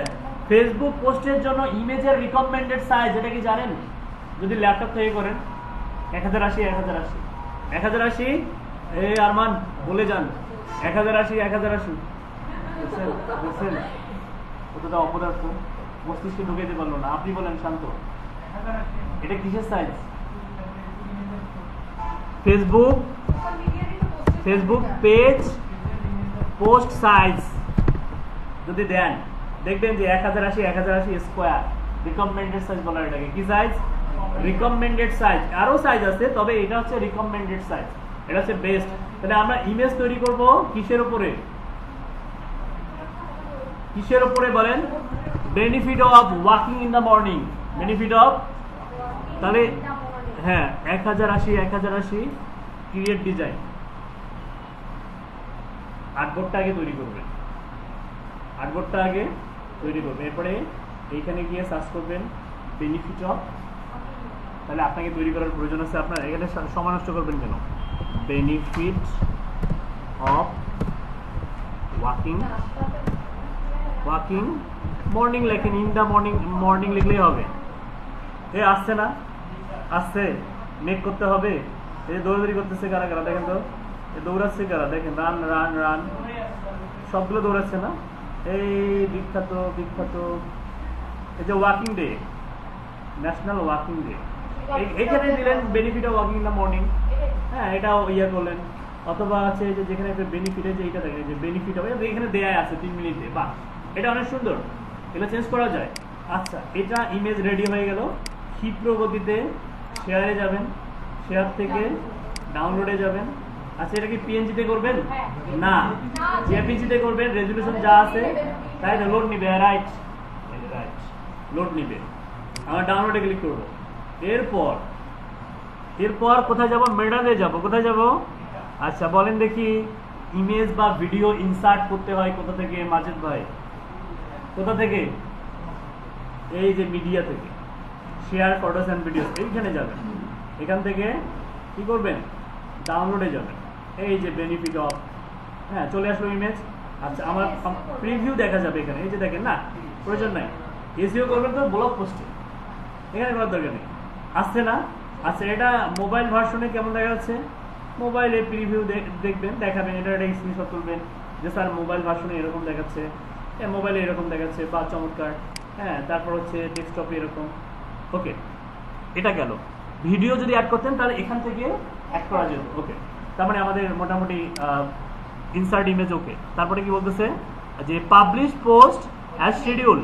S1: ফেসবুক পোস্টের জন্য ইমেজের রিকমেন্ডেড সাইজ এটা কি জানেন? যদি ল্যাপটপ থেকে করেন 1080 এই আরমান বলে যান 1080 বুঝছেন? ওটা অপদার্থ, মস্তিষ্কে ঢুকে যেতে পারলো না। আপনি বলেন শান্ত, এটা কিসের size? Facebook page post size যদি দেন, দেখবেন যে 1080 স্কোয়ার রিকমেন্ডেড সাইজ বলা। এটাকে কি সাইজ? Recommended size. আরো সাইজ আছে, তবে এটা হচ্ছে রিকমেন্ডেড সাইজ, এটা হচ্ছে বেস্ট। তাহলে আমরা ইমেজ তৈরি করব কিসের উপরে? বলেন? Benefit of walking in the morning. Benefit of, তাহলে হ্যাঁ 1080 ক্রিয়েট ডিজাইন। আর্টবোর্ডটা আগে তৈরি করবেন, এরপরে এইখানে গিয়ে সার্চ করবেন বেনিফিট অফ। তাহলে আপনাকে তৈরি করার প্রয়োজন আছে। আপনার এখানে সময় নষ্ট করবেন কেন? বেনিফিট অফ ওয়াকিং মর্নিং লেখেন, ইন দ্য মর্নিং লিখলেই হবে। আসছে না? আসছে, মেক করতে হবে। এই দৌড়াদৌড়ি করতেছে কারা দেখেন তো, দৌড়াচ্ছে কারা দেখেন, রান সবগুলো দৌড়াচ্ছে না? এই বিখ্যাত এই যে walking day, national walking day, এইখানে দিলেন benefit of walking in the morning. হ্যাঁ, এটা ইয়ে করলেন। অথবা আছে যে যেখানে বেনিফিটে যে এইটা দেখেন, যে বেনিফিট হবে এখানে দেয়া আছে 3 মিনিটে, বাহ এটা অনেক সুন্দর, এটা চেঞ্জ করা যায়। আচ্ছা, এটা ইমেজ রেডি হয়ে গেল। ক্ষিপ্র গতিতে শেয়ারে যাবেন, শেয়ার থেকে ডাউনলোডে যাবেন। আচ্ছা, এটা কি পিএনজিতে করবেন? না, জেপিজিতে করবেন। রেজুলেশন যা আছে তাই না, লোড নিবে। রাইট, লোড নিবে। আমরা ডাউনলোডে ক্লিক করব। এরপর কোথায় যাব? মেটাতে যাব। কোথায় যাব? আচ্ছা বলেন দেখি, ইমেজ বা ভিডিও ইনসার্ট করতে হয় কোথা থেকে মাজেদ ভাই? কোথা থেকে? এই যে মিডিয়া থেকে। শেয়ার ফটোস অ্যান্ড ভিডিওস, এইখানে যাবেন, এখান থেকে কি করবেন, ডাউনলোডে যাবেন, এই যে বেনিফিট অফ, হ্যাঁ চলে আসলো ইমেজ। আচ্ছা আমার প্রিভিউ দেখা যাবে এখানে, এই যে দেখেন না, প্রয়োজন নাই, এসইও করবেন তো ব্লগ পোস্টে, এখানে করার দরকার নেই, আসছে না। আচ্ছা এটা মোবাইল ভার্সনে কেমন দেখা যাচ্ছে, মোবাইলে প্রিভিউ দেখবেন, দেখাবেন, এটা একটা স্ক্রিনশট তুলবেন যে স্যার মোবাইল ভার্সনে এরকম দেখাচ্ছে, মোবাইলে এরকম দেখাচ্ছে, বা চমৎকার, হ্যাঁ তারপর হচ্ছে ডেস্কটপে এরকম। ওকে, এটা গেল। ভিডিও যদি অ্যাড করতেন তাহলে এখান থেকে অ্যাড করা যেত। ওকে, তার মানে আমাদের মোটামুটি ইনসার্ট ইমেজ ওকে। তারপরে কি বলতেছে যে publish post as schedule,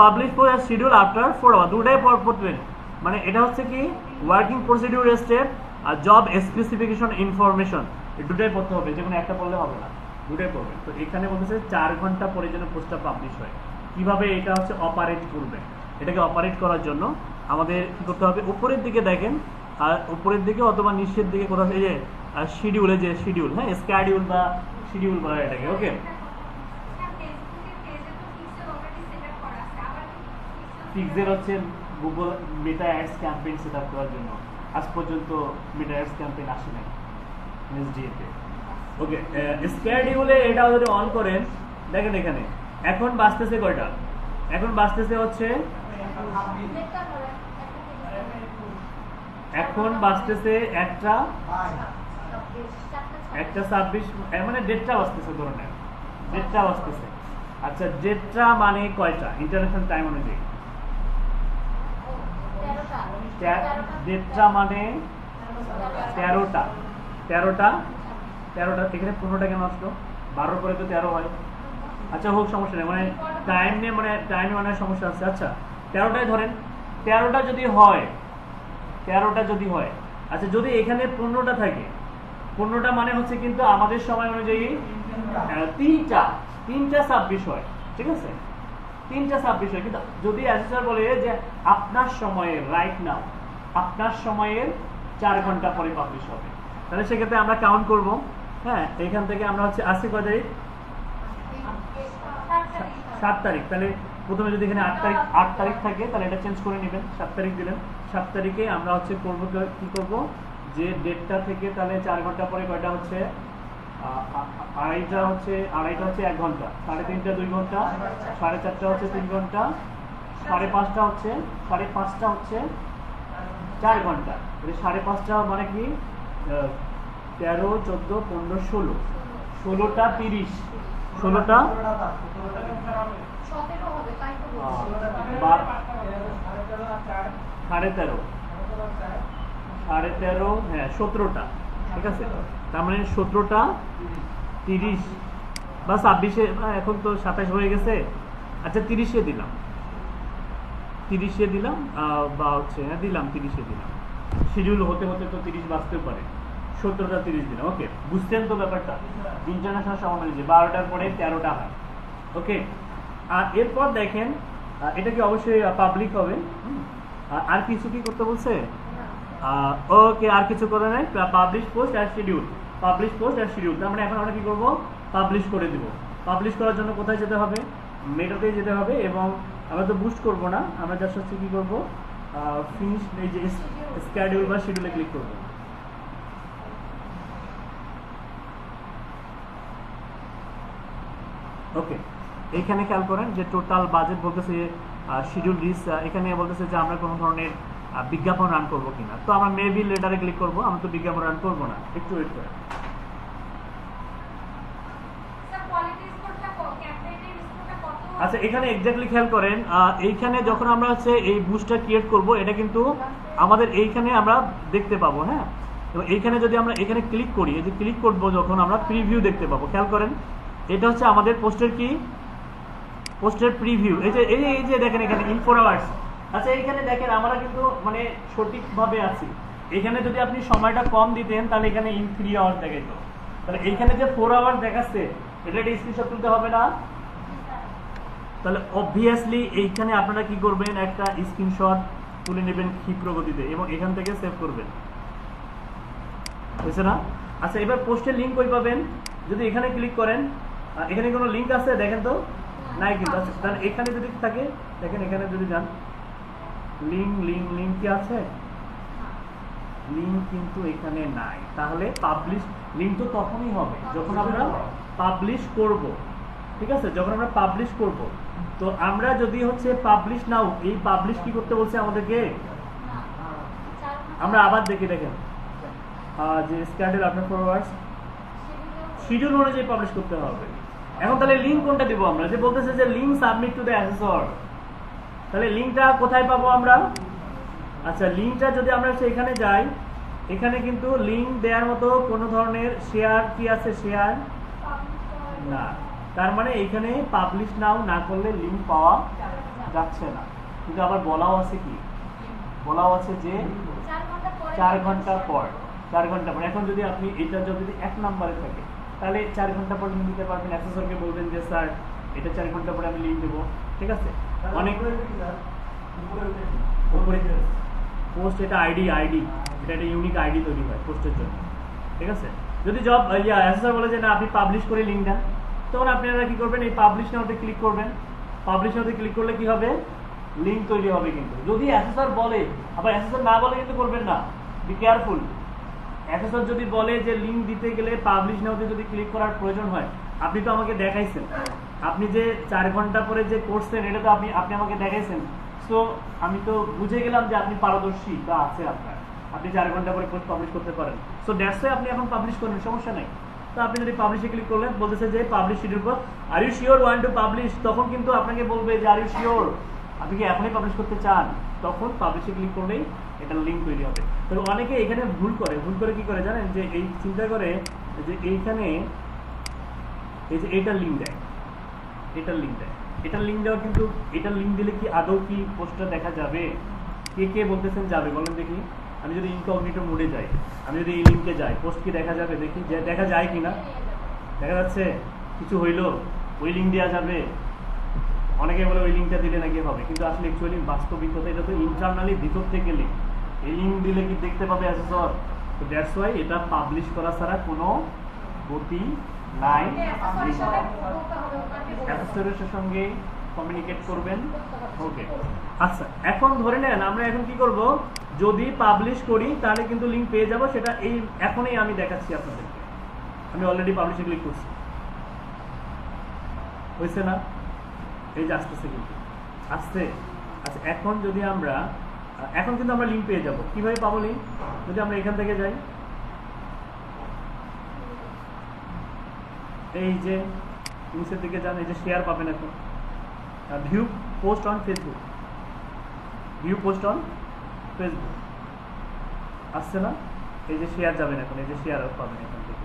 S1: publish post as schedule after 4 hour, দুটাই পর পড়বেন। মানে এটা হচ্ছে কি ওয়ার্কিং প্রসিডিউর স্টেপ আর জব স্পেসিফিকেশন ইনফরমেশন, এই দুটাই পড়তে হবে, যে কোনো একটা পড়লে হবে না, দুটাই পড়বে। তো এখানে বলতেছে 4 ঘন্টা পরে যেন পোস্টটা পাবলিশ হয়। কিভাবে এটা হচ্ছে অপারেট করবে, এটাকে অপারেট করার জন্য আমাদের কি করতে হবে, উপরের দিকে দেখেন, আর উপরের দিকে অথবা নিচের দিকে কোথাও এই যে শিডিউলে, যে শিডিউল, হ্যাঁ স্ক্যাডিউল বা শিডিউল বলা এটাকে। ওকে, পিক্সেল হচ্ছে গুগল মেটা অ্যাডস ক্যাম্পেইন সেটআপ করার জন্য, আজ পর্যন্ত মেটা অ্যাডস ক্যাম্পেইন আসে নাই এসডিএ তে। ওকে, স্ক্যাডিউলে এটা যদি অন করেন, দেখেন এখানে এখন বাজতেছে কয়টা, এখন বাজতেছে হচ্ছে, এখন বাজতেছে 1:26, মানে 1:30 বাজতেছে, ধরে নেন 1:30 বাজতেছে। আচ্ছা 1:30 মানে কয়টা ইন্টারন্যাশনাল টাইম অনুযায়ী, 1:30 মানে 13টা, এখানে 15টা কেন আসলো, 12 পরে তো 13 হয়। আচ্ছা হোক, সমস্যা নেই, মানে টাইম নিয়ে মানে টাইমে মানে সমস্যা আছে। আচ্ছা 13টায় ধরেন, 13টা যদি হয়, আচ্ছা যদি এখানে 15টা থাকে, 15টা মানে হচ্ছে কিন্তু আমাদের সময় অনুযায়ী 3:26 হয়, ঠিক আছে 3:26 হয়। কিন্তু যদি অ্যান্সার বলে যে আপনার সময়ে রাইট নাও, আপনার সময়ের 4 ঘন্টা পরে পাবলিশ হবে, তাহলে সেক্ষেত্রে আমরা কাউন্ট করব। হ্যাঁ, এখান থেকে আমরা হচ্ছে আজকে কয় তারিখ, 7 তারিখ, তাহলে প্রথমে যদি এখানে 8 তারিখ থাকে তাহলে এটা চেঞ্জ করে নেবেন, 7 তারিখ দিলেন। 7 তারিখে আমরা হচ্ছে করবো কি করব, যে 1:30টা থেকে তাহলে 4 ঘন্টা পরে কয়টা হচ্ছে, আড়াইটা হচ্ছে 1 ঘন্টা, 3:30টা 2 ঘন্টা, 4:30টা হচ্ছে 3 ঘন্টা, 5:30টা হচ্ছে 4 ঘন্টা। 5:30টা মানে কি 13, 14, 15, 16, 16টা 30, 16টা 13:30, হ্যাঁ 17টা, ঠিক আছে। তার মানে 17টা 30 বা 26-এ, এখন তো 27 হয়ে গেছে। আচ্ছা 30-এ দিলাম, বা হচ্ছে হ্যাঁ দিলাম 30-এ দিলাম, শিডিউল হতে হতে তো 30 বাজতেও পারে, 17টা 30 দিলাম। ওকে, বুঝতেন তো ব্যাপারটা, ইন্টারন্যাশনাল সময় অনুযায়ী 12টার পরে 13টা হয়। ওকে, আর এরপর দেখেন এটা কি অবশ্যই পাবলিক হবে, আর কিছু কি করতে বলছে, ওকে আর কিছু করে নাই, পাবলিশ পোস্ট আর শিডিউল, তার মানে এখন আমরা কি করব, পাবলিশ করে দিব। পাবলিশ করার জন্য কোথায় যেতে হবে, মেটাতে যেতে হবে, এবং আমরা তো বুস্ট করব না, আমরা জাস্ট হচ্ছে কি করব, ফিনিশ, এই যে স্ক্যাডিউল বা শিডিউলে ক্লিক করব। ওকে, এইখানে খেয়াল করেন যে টোটাল বাজেট বলতেছে শিডিউল রিচ, এখানে বলতেছে যে আমরা কোনো ধরনের বিজ্ঞাপন রান করবো কিনা, তো আমরা মেবি লেটারে ক্লিক করবো, আমরা তো বিজ্ঞাপন রান করবো না, একটু ওয়েট করেন। আচ্ছা এখানে এক্স্যাক্টলি খেয়াল করেন, এইখানে যখন আমরা হচ্ছে এই বুস্টটা ক্রিয়েট করব, এটা কিন্তু আমাদের এইখানে আমরা দেখতে পাবো, হ্যাঁ। এবং এইখানে যদি আমরা এখানে ক্লিক করি, এই যে ক্লিক করবো যখন আমরা প্রিভিউ দেখতে পাবো, খেয়াল করেন এটা হচ্ছে আমাদের পোস্টের কি, পোস্টের প্রিভিউ। এই যে দেখেন এখানে ইন 4 আওয়ার্স। আচ্ছা এইখানে দেখেন আমরা কিন্তু মানে সঠিকভাবে আছি, এখানে যদি আপনি সময়টা কম দিতেন তাহলে এখানে ইন 3 আওয়ার্স দেখাইতো, তাহলে এইখানে যে 4 আওয়ার্স দেখাচ্ছে এটা একটা স্ক্রিনশট তুলতে হবে না, তাহলে অবভিয়াসলি এইখানে আপনারা কি করবেন, একটা স্ক্রিনশট তুলে নেবেন ক্ষিপ্র গতিতে এবং এখান থেকে সেভ করবেন, বুঝছে না। আচ্ছা এবার পোস্টের লিঙ্ক কই পাবেন, যদি এখানে ক্লিক করেন, এখানে কোনো লিঙ্ক আছে দেখেন তো, নাই কিন্তু। আচ্ছা তাহলে এখানে যদি থাকে, দেখেন এখানে যদি যান, লিঙ্ক কি আছে? লিঙ্ক কিন্তু এখানে নাই। তাহলে পাবলিশ লিঙ্ক তো তখনই হবে যখন আমরা পাবলিশ করব, ঠিক আছে? যখন আমরা পাবলিশ করব, তো আমরা যদি হচ্ছে পাবলিশ নাও, এই পাবলিশ কি করতে বলছে আমাদেরকে? আমরা আবার দেখেন যে স্ক্যাডুল আফটার ফরওয়ার্ডস শিডিউল অনুযায়ী পাবলিশ করতে হবে। এখন তাহলে লিঙ্ক কোনটা দিব আমরা? যে বলতেছে যে link submit to the assessor, তাহলে লিঙ্কটা কোথায় পাবো আমরা? আচ্ছা, লিঙ্কটা যদি আমরা এখানে যাই, এখানে কিন্তু লিঙ্ক দেওয়ার মতো কোনো ধরনের শেয়ার কি আছে? শেয়ার না। তার মানে এখানে পাবলিশ নাও না করলে লিঙ্ক পাওয়া যাচ্ছে না। কিন্তু আবার বলাও আছে কি? বলাও আছে যে 4 ঘন্টা পর। এখন যদি আপনি এটা যদি 1 নম্বরে থাকে, তাহলে 4 ঘন্টা পর লিঙ্ক দিতে পারবেন। অ্যাসেসরকে বলবেন যে স্যার এটা 4 ঘন্টা পরে আমি লিঙ্ক দেবো, ঠিক আছে? অনেক উপরে পোস্ট, এটা আইডি এটা একটা ইউনিক আইডি তৈরি হয় পোস্টের জন্য, ঠিক আছে? যদি জব অ্যাসেসর বলে যে না আপনি পাবলিশ করে লিঙ্ক দেন, তখন আপনারা কি করবেন? এই পাবলিশ নাওতে ক্লিক করবেন। পাবলিশ নাওতে ক্লিক করলে কি হবে? লিঙ্ক তৈরি হবে। কিন্তু যদি অ্যাসেসর বলে, আবার অ্যাসেসর না বলে কিন্তু করবেন না, বি কেয়ারফুল। অ্যাসেসর যদি বলে যে লিঙ্ক দিতে গেলে পাবলিশ নাওতে যদি ক্লিক করার প্রয়োজন হয়, আপনি তো আমাকে দেখাইছেন, আপনি যে 4 ঘন্টা পরে যে করছেন এটা তো আপনি আমাকে দেখাইছেন। সো আমি তো বুঝে গেলাম যে আপনি পারদর্শী বা আছে আপনার, আপনি 4 ঘন্টা পরে পোস্ট পাবলিশ করতে পারেন। সো দ্যাটস ওয়াই আপনি এখন পাবলিশ করবেন, সমস্যা নাই। তো আপনি যদি পাবলিশে ক্লিক করলেন, বলতেছে যে পাবলিশ শিডিউল পর are you sure want to publish, তখন কিন্তু আপনাকে বলবে যে আর ইউ শিওর, আপনি কি এখনই পাবলিশ করতে চান? তখন পাবলিশে ক্লিক করলেই এটা লিঙ্ক তৈরি হবে। তো অনেকে এখানে ভুল করে কি করে জানেন? যে এই চিন্তা করে যে এইখানে এই যে এটার লিঙ্ক দেয়, এটার লিঙ্ক দেওয়া, কিন্তু এটার লিঙ্ক দিলে কি আদৌ কি পোস্টটা দেখা যাবে? কে বলতেছেন যাবে বলেন দেখি? আমি যদি ইনকগনিটো মোডে যাই, আমি যদি এই লিঙ্কে যাই, পোস্ট কি দেখা যাবে? দেখি যে দেখা যায় কিনা। দেখা যাচ্ছে? কিছু হইলো? ওই লিঙ্ক দেওয়া যাবে? অনেকে বলে ওই লিঙ্কটা দিলে নাকি হবে, কিন্তু আসলে অ্যাকচুয়ালি বাস্তবিকতা এটা তো ইন্টারনালি ভিতর থেকে লিঙ্ক। এই লিঙ্ক দিলে কি দেখতে পাবে অ্যাসেসর? তো দ্যাটস ওয়াই এটা পাবলিশ করা ছাড়া কোনো গতি নাই। অ্যাসেসরের সঙ্গে কমিউনিকেট করবেন। ওকে, আচ্ছা, এখন ধরে নেন আমরা এখন কি করব? যদি পাবলিশ করি তাহলে কিন্তু লিঙ্ক পেয়ে যাব। সেটা এখনই আমি দেখাচ্ছি আপনাদেরকে। আমি অলরেডি পাবলিশে ক্লিক করছি, হয়েছে না? এই যে আসতেছে, কিন্তু আসছে। আচ্ছা, এখন কিন্তু আমরা লিঙ্ক পেয়ে যাব। কিভাবে পাবো লিঙ্ক? যদি আমরা এখান থেকে যাই, এই যে নিচের দিকে যান, এই যে শেয়ার পাবেন। এখন ভিউ পোস্ট অন ফেসবুক, আসছে না? এই যে শেয়ার যাবেন, এখন এই যে শেয়ার পাবেন এখান থেকে।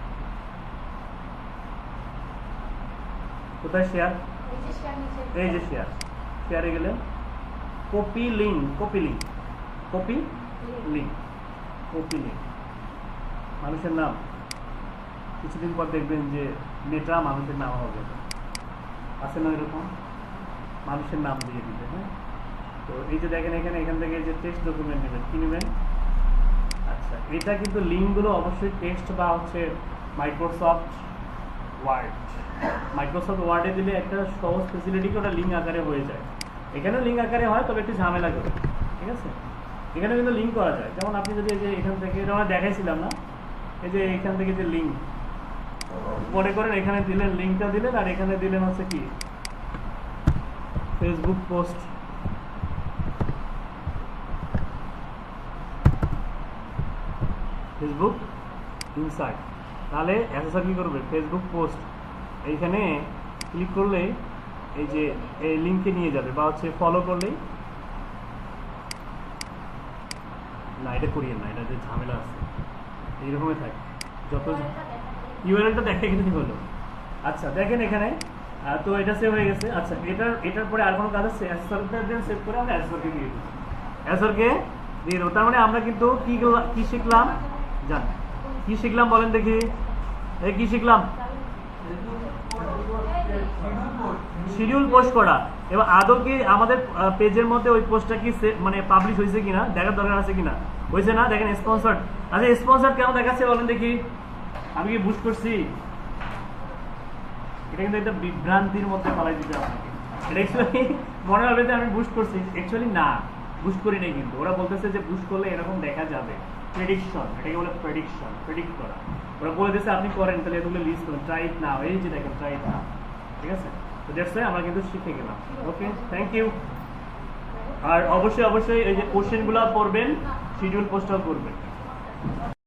S1: কোথায় শেয়ার? এই যে শেয়ারে গেলেন, কপি লিঙ্ক, মানুষের নাম। কিছুদিন পর দেখবেন যে মেটা মানুষের নাম হবে, আছে না এরকম? মানুষের নাম দিয়ে দিবে। হ্যাঁ, তো এই যে দেখেন এখান থেকে যে টেক্সট ডকুমেন্ট নেবেন, কি নেবেন? আচ্ছা, এটা কিন্তু লিঙ্কগুলো অবশ্যই টেক্সট বা হচ্ছে মাইক্রোসফট ওয়ার্ডে দিলে একটা সহজ ফেসিলিটি কি ওটা লিঙ্ক আকারে হয়ে যায়। এখানেও লিঙ্ক আকারে হয়, তবে একটু ঝামেলা করে, ঠিক আছে? এখানে কিন্তু লিঙ্ক করা যায়। যেমন আপনি যদি এই যে এখান থেকে, এটা আমরা দেখাইছিলাম না, এই যে এখান থেকে যে লিঙ্ক মনে করেন, এখানে দিলেন লিঙ্কটা দিলেন, আর এখানে দিলেন হচ্ছে কি ফেসবুক পোস্ট, ফেসবুক ইনসাইট। তাহলে অ্যাসেসর কি করবে? ফেসবুক পোস্ট এইখানে ক্লিক করলে এই যে এই লিঙ্কে নিয়ে যাবে, বা হচ্ছে ফলো করলেই না, এটা করিয়ে না, এটা যে ঝামেলা আছে এইরকমই থাকে। যত ইউআরএলটা দেখে কিন্তু হলো। আচ্ছা, দেখেন এখানে তো এটা সেভ হয়ে গেছে। আচ্ছা, এটার পরে আর কোনো কাজ আছে? অ্যাসেসরটা সেভ করে আমরা অ্যাসেসরকে দিয়ে দেবো, তার মানে আমরা কিন্তু কি শিখলাম জান? কি শিখলাম বলেন দেখি? কি শিখলাম? শিডিউল পোস্ট করা। এবার আদৌ কি আমাদের পেজের মধ্যে ওই পোস্টটা কি মানে পাবলিশ হয়েছে কিনা দেখার দরকার আছে কিনা? হয়েছে না? দেখেন স্পন্সর্ড। আচ্ছা, স্পন্সর্ড কেন দেখাচ্ছে বলেন দেখি? আমি কি বুঝ করছি? এটা কিন্তু একটা বিভ্রান্তির মধ্যে ফেলাই দিতে আপনাকে। এটা অ্যাকচুয়ালি মনে হবে যে আমি বুস্ট করছি, অ্যাকচুয়ালি না। বুস্ট করি নাই কিন্তু, ওরা বলতেছে যে বুস্ট করলে এরকম দেখা যাবে, প্রেডিকশন, এটাকে বলে প্রেডিকশন, প্রেডিক্ট করা। ওরা বলে দিচ্ছে আপনি করেন, তাহলে এগুলো লিস্ট করেন, ট্রাই ইট নাও, এই যে দেখেন ট্রাই ইট নাও, ঠিক আছে। তো দ্যাটস ওয়াই আমরা কিন্তু শিখে গেলাম। ওকে, থ্যাংক ইউ। আর অবশ্যই অবশ্যই এই যে কোশ্চেনগুলো পড়বেন, শিডিউল পোস্টও করবেন।